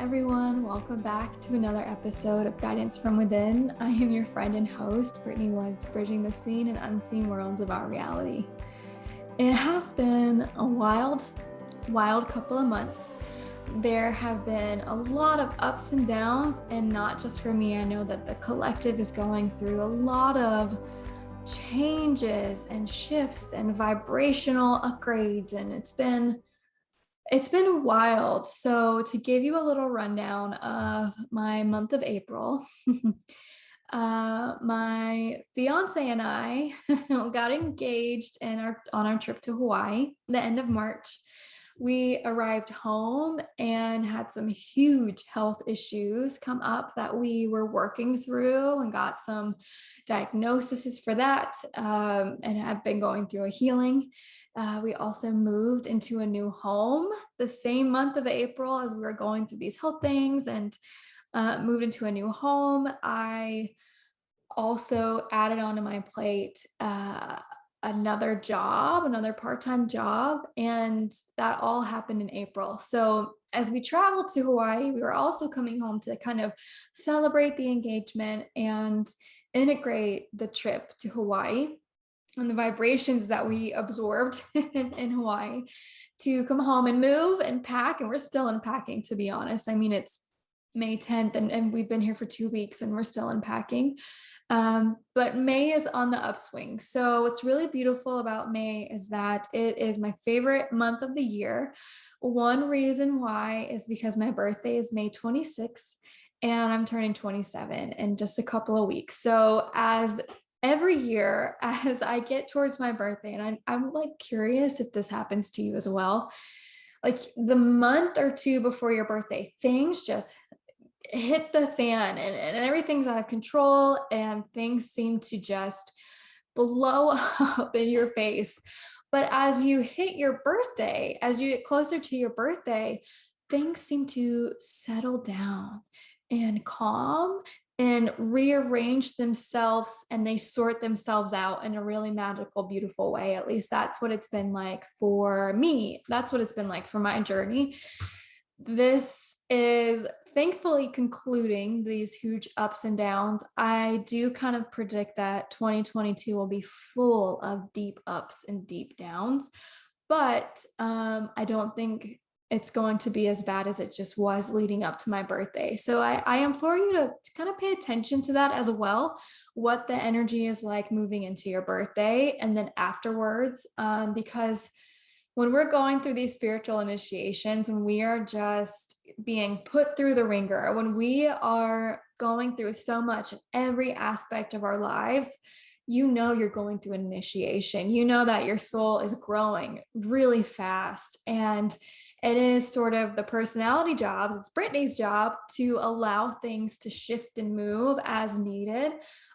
everyone. Welcome back to another episode of Guidance from Within. I am your friend and host, Brittany Woods, bridging the seen and unseen worlds of our reality. It has been a wild couple of months. There have been a lot of ups and downs, and not just for me. I know that the collective is going through a lot of changes and shifts and vibrational upgrades, and it's been wild. So to give you a little rundown of my month of April, my fiance and I got engaged on our trip to Hawaii, the end of March. We arrived home and had some huge health issues come up that we were working through and got some diagnoses for that, and have been going through a healing. We also moved into a new home the same month of April as we were going through these health things, and moved into a new home. I also added onto my plate another part-time job, and that all happened in April. So as we traveled to Hawaii, we were also coming home to kind of celebrate the engagement and integrate the trip to Hawaii and the vibrations that we absorbed in Hawaii to come home and move and pack. And we're still unpacking, to be honest. I mean, it's May 10th and we've been here for 2 weeks and we're still unpacking. But May is on the upswing. So what's really beautiful about May is that it is my favorite month of the year. One reason why is because my birthday is May 26th and I'm turning 27 in just a couple of weeks. So as every year, as I get towards my birthday, and I'm like curious if this happens to you as well, like the month or two before your birthday, things just hit the fan and everything's out of control and things seem to just blow up in your face. But as you hit your birthday, as you get closer to your birthday, things seem to settle down and calm and rearrange themselves, and they sort themselves out in a really magical, beautiful way. At least that's what it's been like for me. That's what it's been like for my journey. This is thankfully concluding these huge ups and downs. I do kind of predict that 2022 will be full of deep ups and deep downs, but I don't think it's going to be as bad as it just was leading up to my birthday. So I implore you to kind of pay attention to that as well, what the energy is like moving into your birthday and then afterwards, because when we're going through these spiritual initiations and we are just being put through the ringer, when we are going through so much in every aspect of our lives, you know you're going through an initiation. You know that your soul is growing really fast, and it is sort of the personality jobs. It's Brittany's job to allow things to shift and move as needed,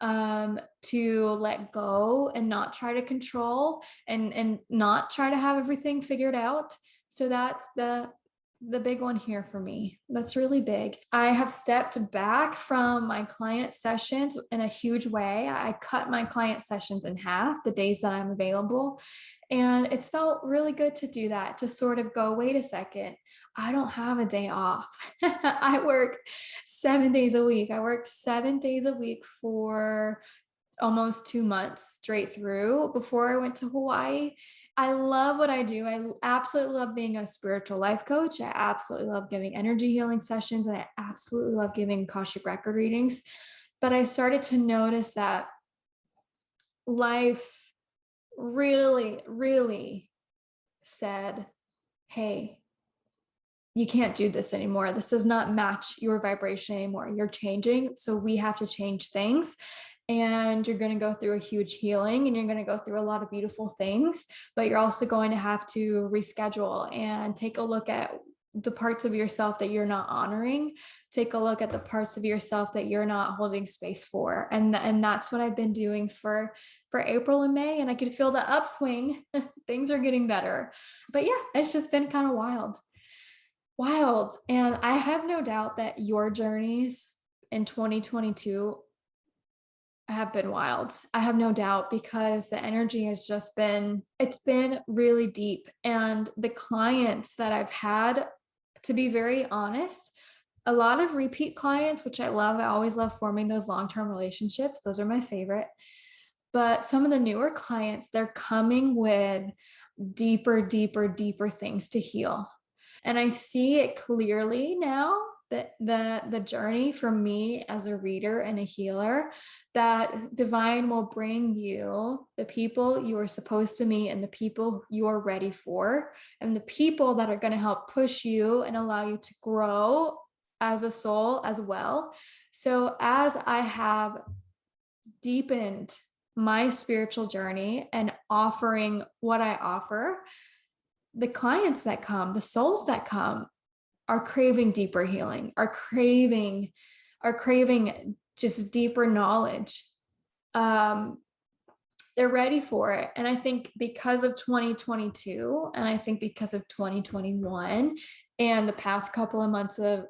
to let go and not try to control and not try to have everything figured out. So that's the big one here for me. That's really big. I have stepped back from my client sessions in a huge way. I cut my client sessions in half, the days that I'm available. And it's felt really good to do that, to sort of go, wait a second, I don't have a day off. I work 7 days a week. I worked 7 days a week for almost 2 months straight through before I went to Hawaii. I love what I do. I absolutely love being a spiritual life coach. I absolutely love giving energy healing sessions, and I absolutely love giving Akashic record readings. But I started to notice that life really said, hey, you can't do this anymore. This does not match your vibration anymore. You're changing. So we have to change things. And you're going to go through a huge healing and you're going to go through a lot of beautiful things, but you're also going to have to reschedule and take a look at the parts of yourself that you're not honoring. Take a look at the parts of yourself that you're not holding space for. And that's what I've been doing for April and May. And I could feel the upswing. Things are getting better. But yeah, it's just been kind of wild. And I have no doubt that your journeys in 2022 have been wild. I have no doubt, because the energy has just been, it's been really deep. And the clients that I've had, to be very honest, A lot of repeat clients, which I love. I always love forming those long-term relationships. Those are my favorite. But some of the newer clients, they're coming with deeper, deeper, deeper things to heal. And I see it clearly now that the journey for me as a reader and a healer, that divine will bring you the people you are supposed to meet and the people you are ready for, and the people that are going to help push you and allow you to grow as a soul as well. So as I have deepened my spiritual journey and offering what I offer, the clients that come, the souls that come are craving deeper healing, are craving just deeper knowledge. Um, they're ready for it. And I think because of 2022, and I think because of 2021 and the past couple of months of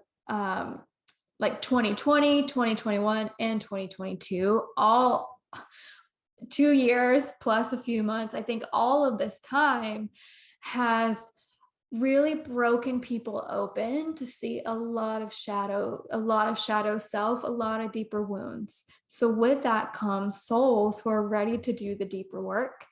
like 2020, 2021, and 2022, all 2 years plus a few months, I think all of this time has really broken people open to see a lot of shadow self, a lot of deeper wounds. So with that comes souls who are ready to do the deeper work,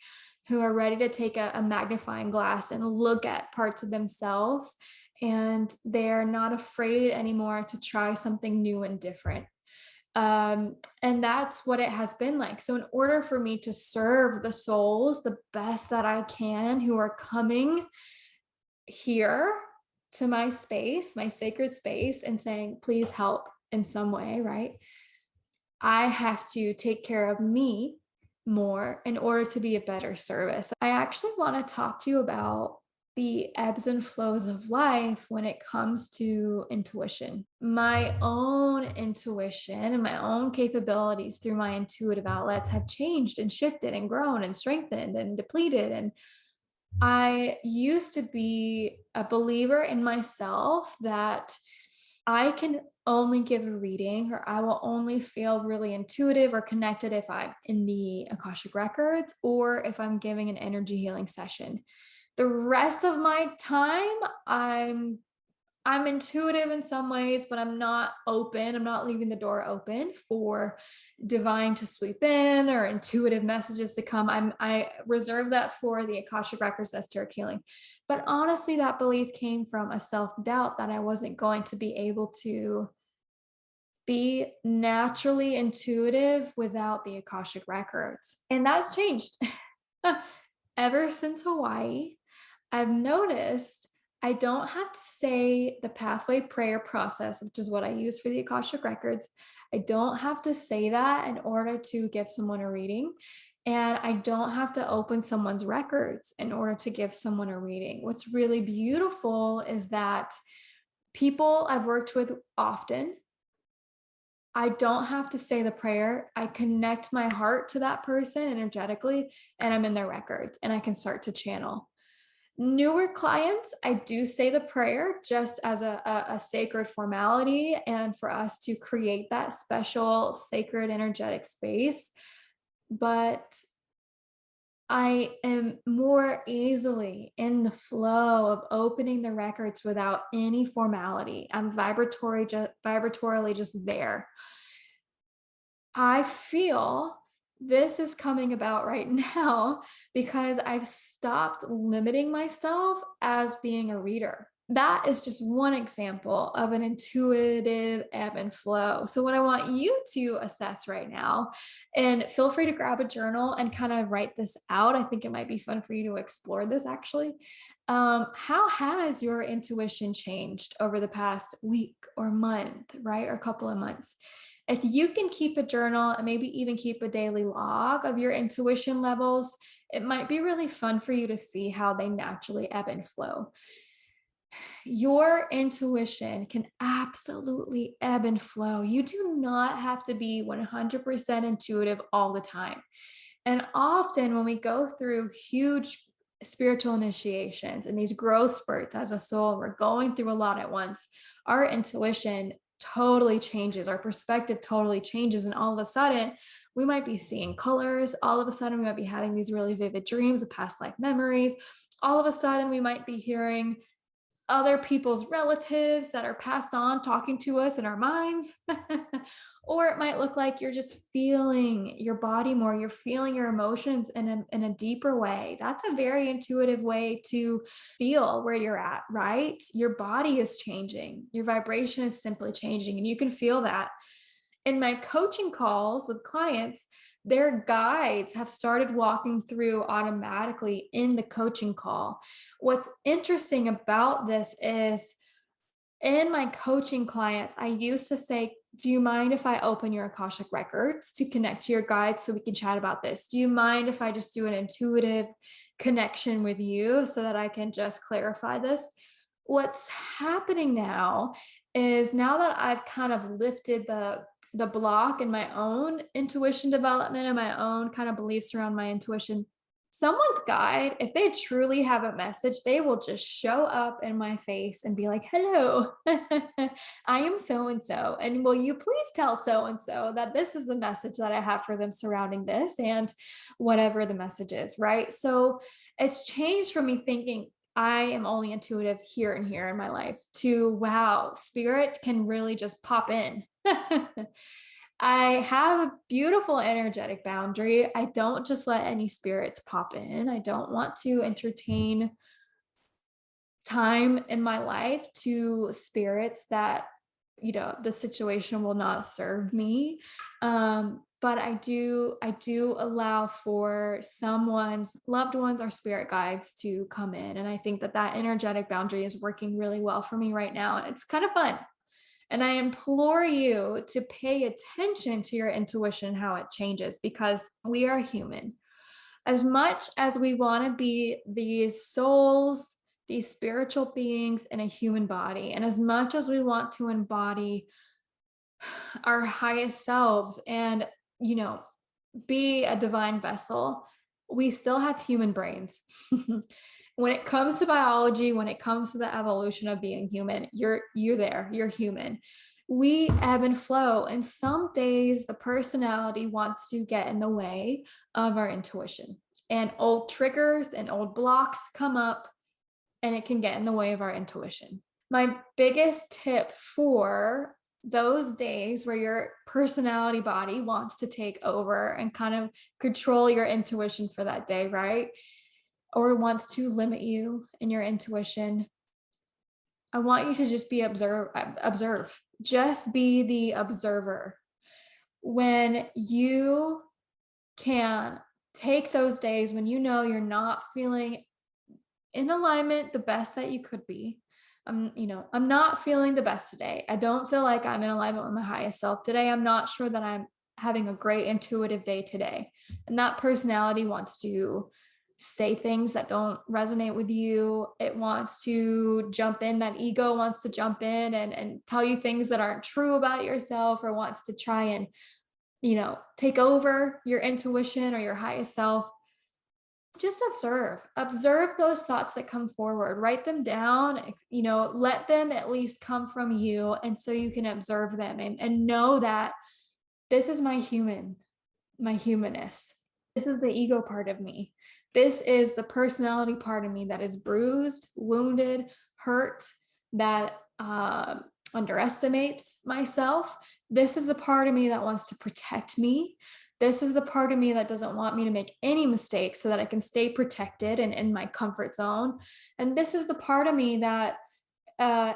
who are ready to take a magnifying glass and look at parts of themselves, and they're not afraid anymore to try something new and different. And that's what it has been like. So in order for me to serve the souls the best that I can, who are coming here to my space, my sacred space, and saying, please help in some way, right? I have to take care of me more in order to be a better service. I actually want to talk to you about the ebbs and flows of life when it comes to intuition. My own intuition and my own capabilities through my intuitive outlets have changed and shifted and grown and strengthened and depleted. And I used to be a believer in myself that I can only give a reading, or I will only feel really intuitive or connected if I'm in the Akashic Records or if I'm giving an energy healing session. The rest of my time, I'm intuitive in some ways, but I'm not open. I'm not leaving the door open for divine to sweep in or intuitive messages to come. I reserve that for the Akashic Records, esoteric healing. But honestly, that belief came from a self-doubt that I wasn't going to be able to be naturally intuitive without the Akashic Records. And that's changed. Ever since Hawaii, I've noticed I don't have to say the pathway prayer process, which is what I use for the Akashic Records. I don't have to say that in order to give someone a reading. And I don't have to open someone's records in order to give someone a reading. What's really beautiful is that people I've worked with often, I don't have to say the prayer. I connect my heart to that person energetically, and I'm in their records and I can start to channel. Newer clients, I do say the prayer just as a sacred formality and for us to create that special sacred energetic space. But I am more easily in the flow of opening the records without any formality. I'm vibratorily just there. I feel this is coming about right now because I've stopped limiting myself as being a reader. That is just one example of an intuitive ebb and flow. So, what I want you to assess right now, and feel free to grab a journal and kind of write this out. I think it might be fun for you to explore this actually. How has your intuition changed over the past week or month, right? Or a couple of months? If you can keep a journal and maybe even keep a daily log of your intuition levels, it might be really fun for you to see how they naturally ebb and flow. Your intuition can absolutely ebb and flow. You do not have to be 100% intuitive all the time. And often, when we go through huge spiritual initiations and these growth spurts as a soul, we're going through a lot at once, our intuition totally changes, our perspective totally changes. And all of a sudden, we might be seeing colors. All of a sudden, we might be having these really vivid dreams of past life memories. All of a sudden, we might be hearing other people's relatives that are passed on talking to us in our minds. Or it might look like you're just feeling your body more, you're feeling your emotions in a deeper way. That's a very intuitive way to feel where you're at, right? Your body is changing, your vibration is simply changing, and you can feel that. In my coaching calls with clients, their guides have started walking through automatically in the coaching call. What's interesting about this is in my coaching clients, I used to say, do you mind if I open your Akashic records to connect to your guides so we can chat about this? Do you mind if I just do an intuitive connection with you so that I can just clarify this? What's happening now is, now that I've kind of lifted the block in my own intuition development and my own kind of beliefs around my intuition, someone's guide, if they truly have a message, they will just show up in my face and be like, hello, I am so and so. And will you please tell so and so that this is the message that I have for them surrounding this, and whatever the message is, right? So it's changed from me thinking I am only intuitive here and here in my life to, wow, spirit can really just pop in. I have a beautiful energetic boundary. I don't just let any spirits pop in. I don't want to entertain time in my life to spirits that, the situation will not serve me. But I do allow for someone's loved ones or spirit guides to come in. And I think that that energetic boundary is working really well for me right now. And it's kind of fun. And I implore you to pay attention to your intuition, how it changes, because we are human. As much as we want to be these souls, these spiritual beings in a human body, and as much as we want to embody our highest selves and, you know, be a divine vessel, we still have human brains. When it comes to biology, when it comes to the evolution of being human, you're there, you're human. We ebb and flow, and some days the personality wants to get in the way of our intuition. And old triggers and old blocks come up, and it can get in the way of our intuition. My biggest tip for those days where your personality body wants to take over and kind of control your intuition for that day, right? Or wants to limit you in your intuition, I want you to just observe. Just be the observer. When you can take those days when you know you're not feeling in alignment the best that you could be. I'm not feeling the best today. I don't feel like I'm in alignment with my highest self today. I'm not sure that I'm having a great intuitive day today. And that personality wants to say things that don't resonate with you. It wants to jump in. That ego wants to jump in and tell you things that aren't true about yourself, or wants to try and, take over your intuition or your highest self. Just observe those thoughts that come forward, write them down, let them at least come from you. And so you can observe them and know that this is my humanness. This is the ego part of me. This is the personality part of me that is bruised, wounded, hurt, that underestimates myself. This is the part of me that wants to protect me. This is the part of me that doesn't want me to make any mistakes so that I can stay protected and in my comfort zone. And this is the part of me that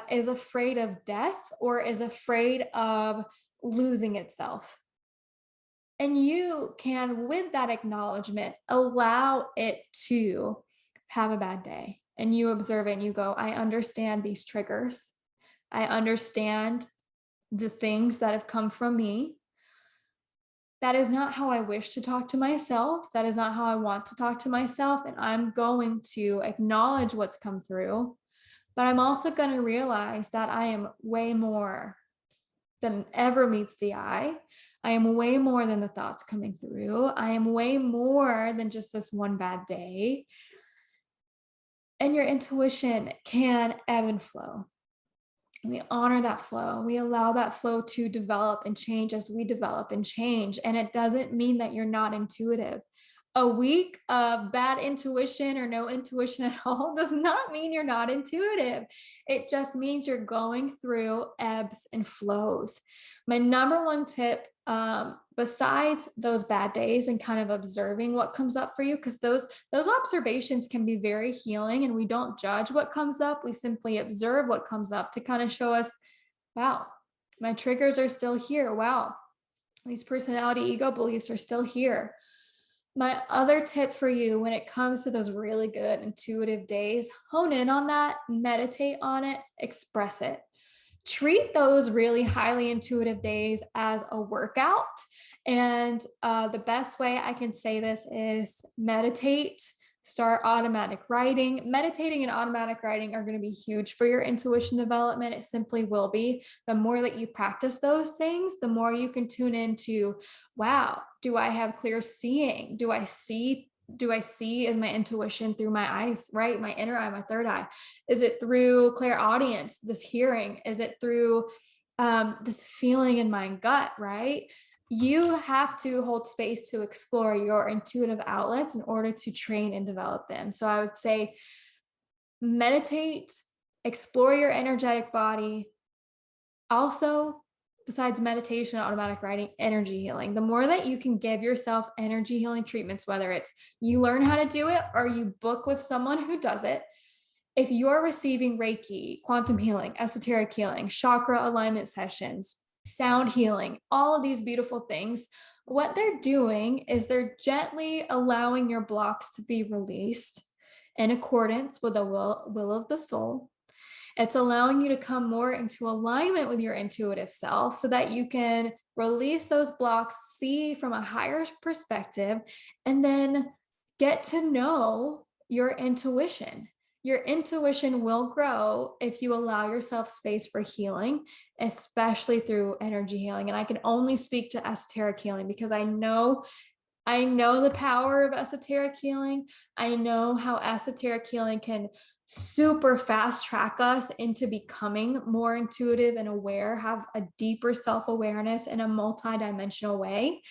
is afraid of death or is afraid of losing itself. And you can, with that acknowledgement, allow it to have a bad day. And you observe it and you go, I understand these triggers. I understand the things that have come from me. That is not how I wish to talk to myself. That is not how I want to talk to myself. And I'm going to acknowledge what's come through. But I'm also going to realize that I am way more than ever meets the eye. I am way more than the thoughts coming through. I am way more than just this one bad day. And your intuition can ebb and flow. We honor that flow. We allow that flow to develop and change as we develop and change. And it doesn't mean that you're not intuitive. A week of bad intuition or no intuition at all does not mean you're not intuitive. It just means you're going through ebbs and flows. My number one tip, besides those bad days and kind of observing what comes up for you, because those observations can be very healing, and we don't judge what comes up. We simply observe what comes up to kind of show us, wow, my triggers are still here. Wow, these personality ego beliefs are still here. My other tip for you when it comes to those really good intuitive days, hone in on that, meditate on it, express it. Treat those really highly intuitive days as a workout. And the best way I can say this is meditate, start automatic writing. Meditating and automatic writing are going to be huge for your intuition development. It simply will be. The more that you practice those things, the more you can tune into, wow, do I have clear seeing? Do I see is my intuition through my eyes, right? My inner eye, my third eye. Is it through clairaudience, this hearing? Is it through this feeling in my gut, right? You have to hold space to explore your intuitive outlets in order to train and develop them. So I would say meditate, explore your energetic body. Also, besides meditation and automatic writing, energy healing. The more that you can give yourself energy healing treatments, whether it's you learn how to do it or you book with someone who does it, if you're receiving Reiki, quantum healing, esoteric healing, chakra alignment sessions, sound healing, all of these beautiful things, what they're doing is they're gently allowing your blocks to be released in accordance with the will of the soul. It's allowing you to come more into alignment with your intuitive self so that you can release those blocks, see from a higher perspective, and then get to know your intuition. Your intuition will grow if you allow yourself space for healing, especially through energy healing. And I can only speak to esoteric healing because I know the power of esoteric healing. I know how esoteric healing can super fast track us into becoming more intuitive and aware, have a deeper self-awareness in a multidimensional way.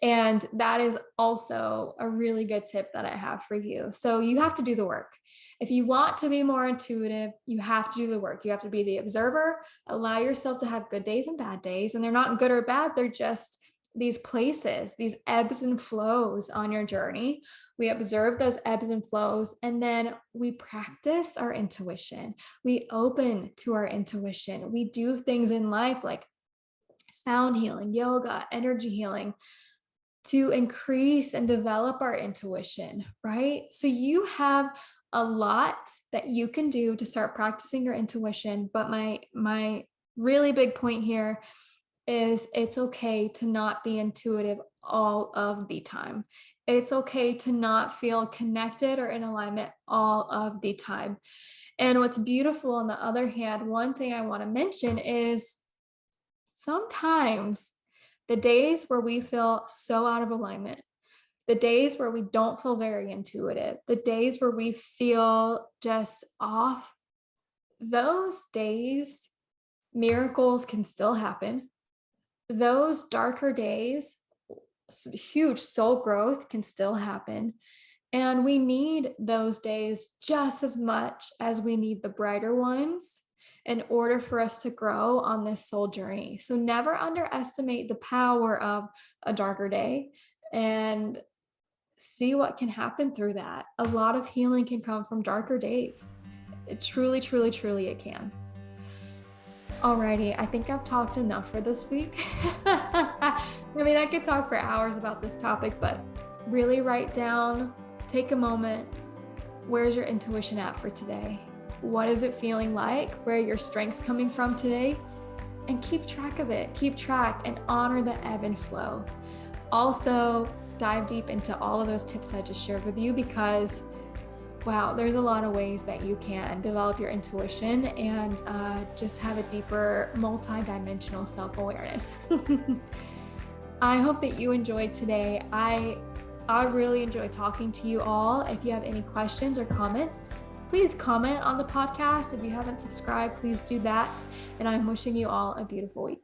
And that is also a really good tip that I have for you. So you have to do the work. If you want to be more intuitive, you have to do the work. You have to be the observer, allow yourself to have good days and bad days. And they're not good or bad. They're just these places, these ebbs and flows on your journey. We observe those ebbs and flows, and then we practice our intuition. We open to our intuition. We do things in life like sound healing, yoga, energy healing to increase and develop our intuition, right? So you have a lot that you can do to start practicing your intuition. But my really big point here is it's okay to not be intuitive all of the time. It's okay to not feel connected or in alignment all of the time. And what's beautiful, on the other hand, one thing I want to mention is sometimes the days where we feel so out of alignment, the days where we don't feel very intuitive, the days where we feel just off, those days, miracles can still happen. Those darker days, huge soul growth can still happen. And we need those days just as much as we need the brighter ones in order for us to grow on this soul journey. So never underestimate the power of a darker day, and see what can happen through that. A lot of healing can come from darker days. It truly, truly, truly it can. Alrighty, I think I've talked enough for this week. I mean, I could talk for hours about this topic, but really write down, take a moment. Where's your intuition at for today? What is it feeling like? Where are your strengths coming from today? And keep track of it. Keep track and honor the ebb and flow. Also, dive deep into all of those tips I just shared with you, because wow, there's a lot of ways that you can develop your intuition and just have a deeper multi-dimensional self-awareness. I hope that you enjoyed today. I really enjoyed talking to you all. If you have any questions or comments, please comment on the podcast. If you haven't subscribed, please do that. And I'm wishing you all a beautiful week.